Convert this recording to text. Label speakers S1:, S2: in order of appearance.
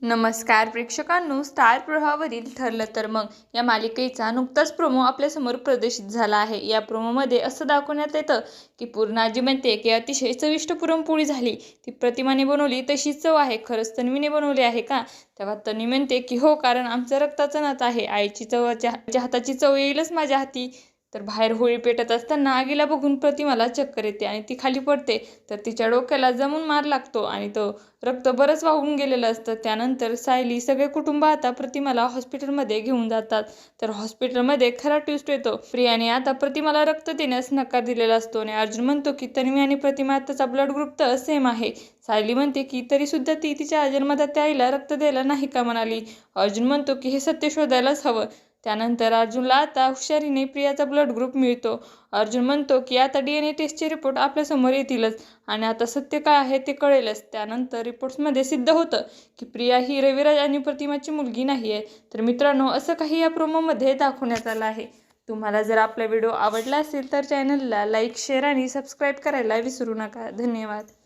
S1: नमस्कार प्रेक्षकांनो, स्टार प्रवाहावरील ठरलं तर मग या मालिकेचा नुकताच प्रोमो आपल्यासमोर प्रदर्शित झाला आहे। या प्रोमोमध्ये असं दाखवण्यात येतं की पूर्णाजी म्हणते की अतिशय चविष्ट पुरणपोळी झाली, ती प्रतिमाने बनवली तशीच चव आहे, खरंच तन्वीने बनवली आहे का? तेव्हा तन्वी म्हणते की हो, कारण आमचं रक्ताचं नातं आहे, आईची आईच्या हाताची चव येईलच माझ्या हाती। तर बाहेर होळी पेटत असताना आगीला बघून प्रतिमाला चक्कर येते आणि ती खाली पडते, तर तिच्या डोक्याला जमून मार लागतो आणि तो रक्त बरंच वाहून गेलेलं असतं। त्यानंतर सायली सगळे कुटुंब आता प्रतिमाला हॉस्पिटलमध्ये घेऊन जातात। तर हॉस्पिटलमध्ये खरा ट्विस्ट येतो, प्रियाने आता प्रतिमाला रक्त देण्यास नकार दिलेला असतो आणि अर्जुन म्हणतो की तन्वी आणि प्रतिमा आताचा ब्लड ग्रुप तर सेम आहे। सायली म्हणते की तरी सुद्धा ती तिच्या जन्मदात्या आईला रक्त द्यायला नाही का म्हणाली। अर्जुन म्हणतो की हे सत्य शोधायलाच हवं। त्यानंतर अर्जुनला आता हुशारीने प्रियाचा ब्लड ग्रुप मिळतो। अर्जुन म्हणतो की आता DNA टेस्टचे रिपोर्ट आपल्यासमोर येतीलच आणि आता सत्य काय आहे ते कळेलच। त्यानंतर रिपोर्ट्समध्ये सिद्ध होतं की प्रिया ही रविराज आणि प्रतिमाची मुलगी नाही आहे। तर मित्रांनो, असं काही या प्रोमोमध्ये दाखवण्यात आलं आहे। तुम्हाला जर आपला व्हिडिओ आवडला असेल तर चॅनलला लाईक, शेअर आणि सबस्क्राईब करायला विसरू नका। धन्यवाद।